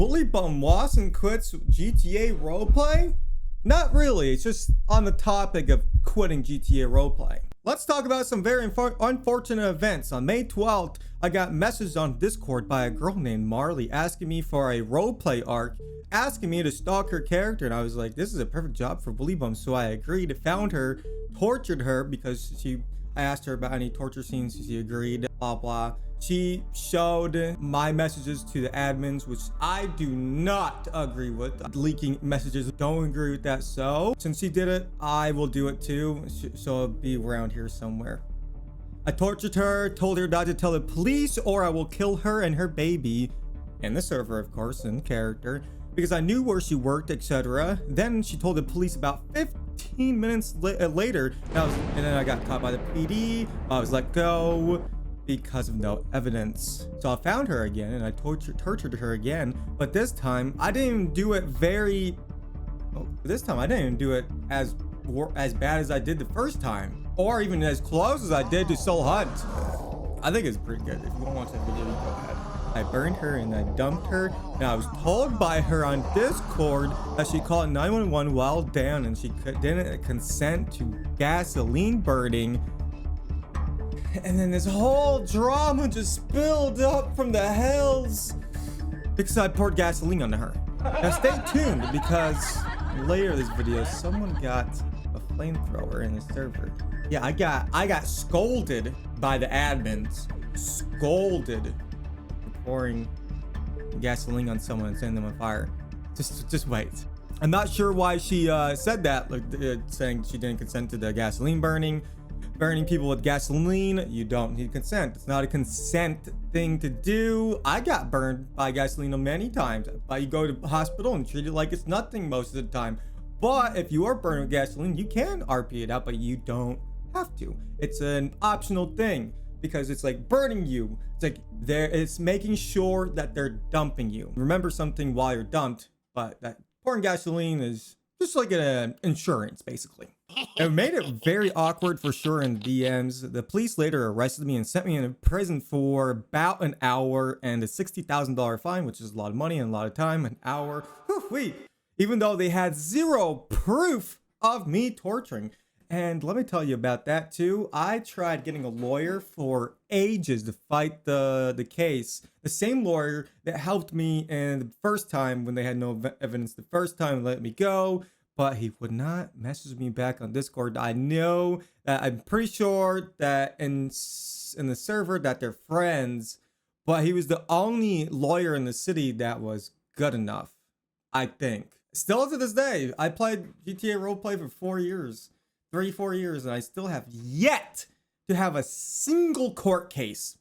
Willibum Wason quits GTA roleplay? Not really, it's just on the topic of quitting GTA roleplay. Let's talk about some very unfortunate events. On May 12th, I got messaged on Discord by a girl named Marley asking me for a roleplay arc, asking me to stalk her character, and I was like, this is a perfect job for Willibum, so I agreed, found her, tortured her because I asked her about any torture scenes, she agreed, blah blah. She showed my messages to the admins, which I do not agree with. Leaking messages, don't agree with that. So since she did it, I will do it too. So it'll be around here somewhere. I tortured her, told her not to tell the police or I will kill her and her baby, and the server, of course, in character, because I knew where she worked, etc. Then she told the police about 15 minutes later, and then I got caught by the PD. I was let go because of no evidence. So I found her again and I tortured her again, but this time I didn't even do it as bad as I did the first time, or even as close as I did to Soul Hunt. I think it's pretty good. If you want to watch that video, you go ahead. I burned her and I dumped her, and I was told by her on Discord that she called 911 while down and she didn't consent to gasoline burning. And then this whole drama just spilled up from the hells because I poured gasoline on her. Now stay tuned, because later in this video, someone got a flamethrower in the server. Yeah, I got scolded by the admins. Scolded for pouring gasoline on someone and setting them on fire. Just wait. I'm not sure why she said that, like saying she didn't consent to the gasoline burning. Burning people with gasoline, you don't need consent. It's not a consent thing to do. I got burned by gasoline many times, but you go to the hospital and treat it like it's nothing most of the time. But if you are burned with gasoline, you can RP it out, but you don't have to. It's an optional thing because it's like burning you. It's like it's making sure that they're dumping you. Remember something while you're dumped, but that pouring gasoline is just like an insurance, basically. It made it very awkward for sure in DMs. The police later arrested me and sent me in prison for about an hour and a $60,000 fine, which is a lot of money and a lot of time. An hour. Whew, even though they had zero proof of me torturing. And let me tell you about that too. I tried getting a lawyer for ages to fight the case. The same lawyer that helped me in the first time when they had no evidence the first time and let me go. But he would not message me back on Discord. I know that I'm pretty sure that in the server that they're friends, but he was the only lawyer in the city that was good enough, I think. Still to this day, I played GTA roleplay for 4 years, 3-4 years, and I still have yet to have a single court case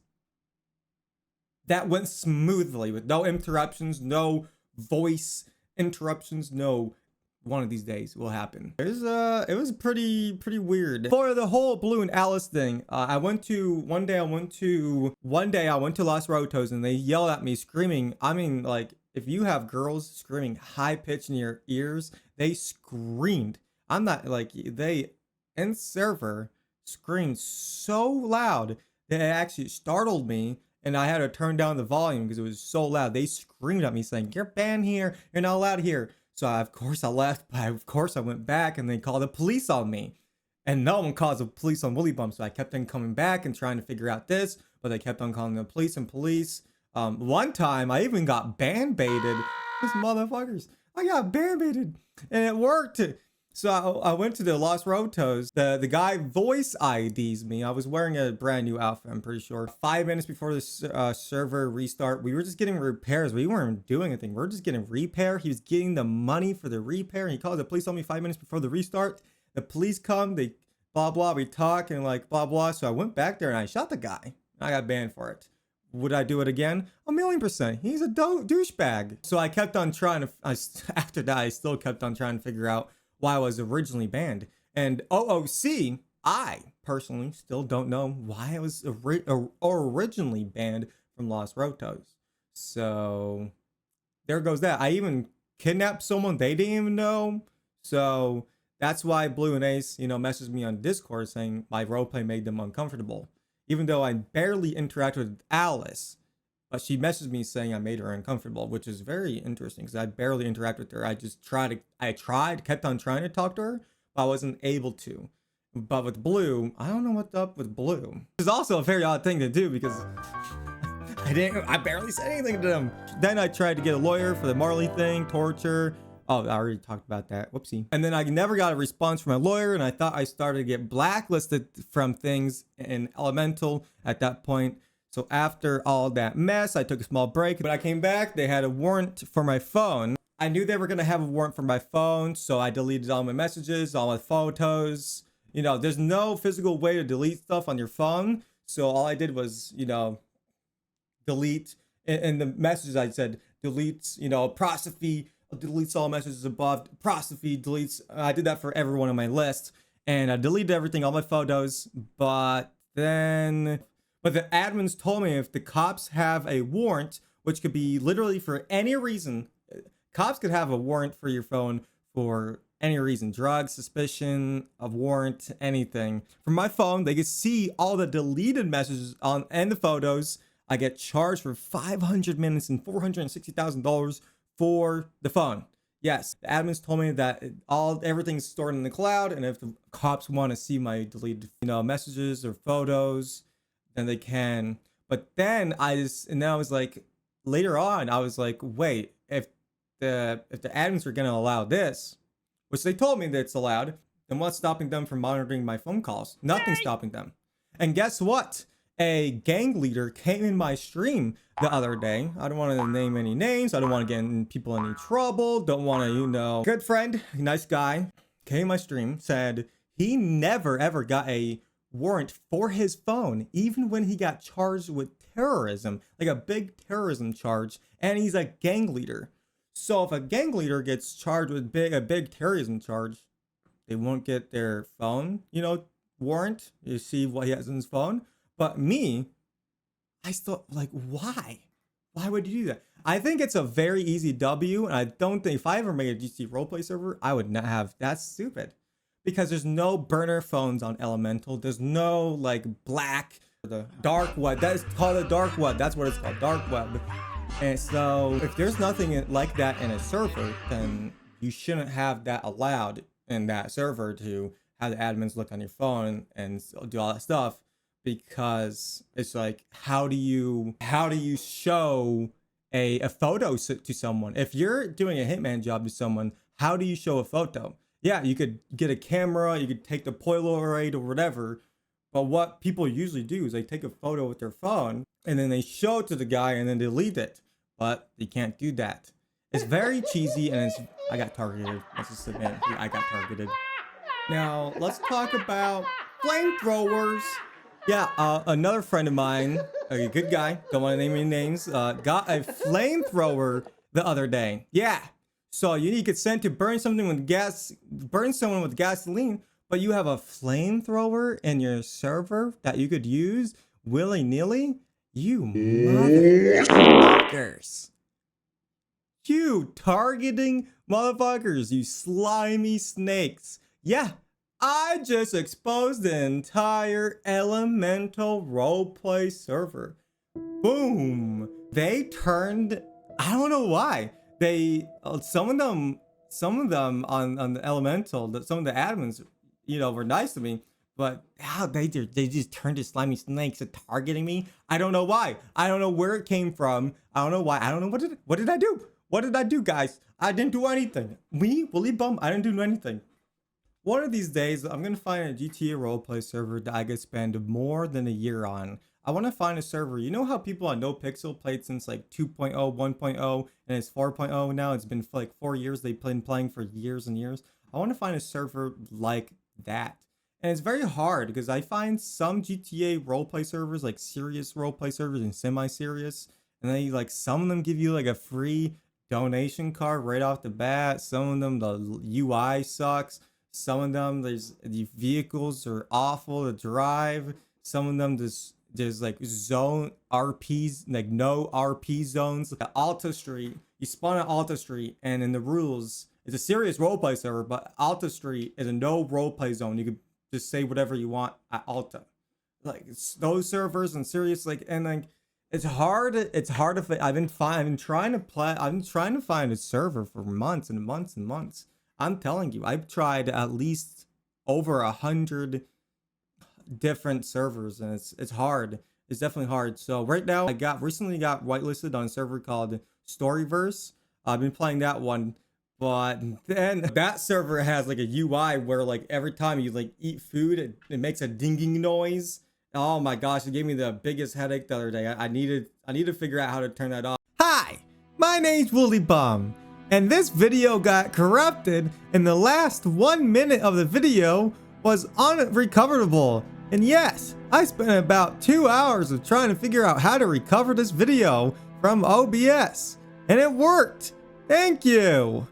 that went smoothly with no interruptions, no voice interruptions, no. One of these days will happen. It was pretty weird. For the whole Blue and Alice thing, one day I went to Los Rotos and they yelled at me screaming. I mean, like, if you have girls screaming high pitch in your ears, they screamed. I'm not like, they in server screamed so loud that it actually startled me, and I had to turn down the volume because it was so loud. They screamed at me saying, "You're banned here. You're not allowed here." So of course I left, but of course I went back and they called the police on me. And no one calls the police on Willibum, so I kept on coming back and trying to figure out this, but they kept on calling the police and police. One time I even got ban baited. These motherfuckers. I got ban baited and it worked. So I went to the Los Rotos. The guy voice IDs me. I was wearing a brand new outfit, I'm pretty sure. 5 minutes before the server restart, we were just getting repairs. We weren't doing anything. We were just getting repair. He was getting the money for the repair. And he called the police on me 5 minutes before the restart. The police come, they blah, blah, we talk and like blah, blah. So I went back there and I shot the guy. I got banned for it. Would I do it again? 1,000,000%. He's a douchebag. So I kept on trying to, after that, I still kept on trying to figure out why I was originally banned. And OOC, I personally still don't know why I was originally banned from Los Rotos. So there goes that. I even kidnapped someone they didn't even know. So that's why Blue and Ace, messaged me on Discord saying my roleplay made them uncomfortable. Even though I barely interacted with Alice, But she messaged me saying I made her uncomfortable, which is very interesting because I barely interact with her. Kept on trying to talk to her, but I wasn't able to. But with Blue, I don't know what's up with Blue. It's also a very odd thing to do because I barely said anything to them. Then I tried to get a lawyer for the Marley thing, torture. Oh, I already talked about that. Whoopsie. And then I never got a response from my lawyer, and I thought I started to get blacklisted from things in Elemental at that point. So after all that mess, I took a small break. When I came back, they had a warrant for my phone. I knew they were going to have a warrant for my phone, so I deleted all my messages, all my photos. You know, there's no physical way to delete stuff on your phone. So all I did was, you know, delete. In the messages, I said, deletes, you know, Prosophy, deletes all messages above. Prosophy deletes. I did that for everyone on my list. And I deleted everything, all my photos. But the admins told me if the cops have a warrant, which could be literally for any reason, cops could have a warrant for your phone for any reason, drugs, suspicion of warrant, anything. From my phone, they could see all the deleted messages and the photos. I get charged for 500 minutes and $460,000 for the phone. Yes, the admins told me that everything's stored in the cloud, and if the cops want to see my deleted, you know, messages or photos, then they can. But then I was like, later on, I was like, wait, if the admins are gonna allow this, which they told me that it's allowed, then what's stopping them from monitoring my phone calls? Nothing's stopping them. And guess what? A gang leader came in my stream the other day. I don't want to name any names. I don't want to get people in any trouble. Don't want to, you know. Good friend, nice guy, came in my stream, said he never ever got a warrant for his phone, even when he got charged with terrorism, like a big terrorism charge, and he's a gang leader. So if a gang leader gets charged with a big terrorism charge, they won't get their phone, you know, warrant. You see what he has in his phone. But me, I still, like, why? Why would you do that? I think it's a very easy W, and I don't think if I ever made a GT roleplay server, I would not have. That's stupid. Because there's no burner phones on Elemental. There's no, like, the dark web. That is called the dark web. That's what it's called, dark web. And so if there's nothing like that in a server, then you shouldn't have that allowed in that server to have the admins look on your phone and do all that stuff, because it's like, how do you show a photo to someone? If you're doing a hitman job to someone, how do you show a photo? Yeah, you could get a camera, you could take the Polaroid or whatever, but what people usually do is they take a photo with their phone and then they show it to the guy and then delete it. But you can't do that. It's very cheesy, and I got targeted. Let's just admit, I got targeted. Now, let's talk about flamethrowers. Yeah, another friend of mine, a good guy, don't want to name any names, got a flamethrower the other day. Yeah, so you need consent to burn someone with gasoline, but you have a flamethrower in your server that you could use willy-nilly? You motherfuckers. You targeting motherfuckers, you slimy snakes. Yeah, I just exposed the entire Elemental roleplay server. Boom. They turned, I don't know why. Some of them on the Elemental, some of the admins, you know, were nice to me. But how they just turned to slimy snakes and targeting me. I don't know why. I don't know where it came from. I don't know why. I don't know what did I do? What did I do, guys? I didn't do anything. Willibum, I didn't do anything. One of these days, I'm gonna find a GTA roleplay server that I could spend more than a year on. I want to find a server. You know how people on NoPixel played since like 2.0, 1.0, and it's 4.0 now. It's been like 4 years. They've been playing for years and years. I want to find a server like that. And it's very hard because I find some GTA roleplay servers, like serious roleplay servers and semi-serious, and then some of them give you like a free donation card right off the bat. Some of them the UI sucks. Some of them the vehicles are awful to drive. Some of them there's like zone RPs, like no RP zones. At Alta Street, you spawn at Alta Street, and in the rules, it's a serious roleplay server, but Alta Street is a no roleplay zone. You could just say whatever you want at Alta. Like those servers and serious, It's hard. It's hard to. I've been trying to play. I've been trying to find a server for months and months and months. I'm telling you, I've tried at least over 100 different servers, and it's hard. It's definitely hard. So right now, I recently got whitelisted on a server called Storyverse. I've been playing that one, but then that server has like a UI where like every time you like eat food, it makes a dinging noise. Oh my gosh, it gave me the biggest headache the other day. I need to figure out how to turn that off. Hi, my name's Willibum, and this video got corrupted, and the last 1 minute of the video was unrecoverable. And yes, I spent about 2 hours of trying to figure out how to recover this video from OBS, and it worked. Thank you.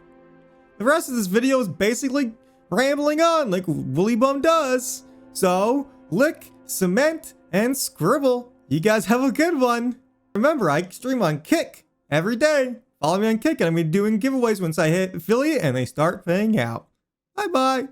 The rest of this video is basically rambling on like Willibum does. So, lick, cement, and scribble. You guys have a good one. Remember, I stream on Kick every day. Follow me on Kick, and I'm going to be doing giveaways once I hit affiliate and they start paying out. Bye-bye.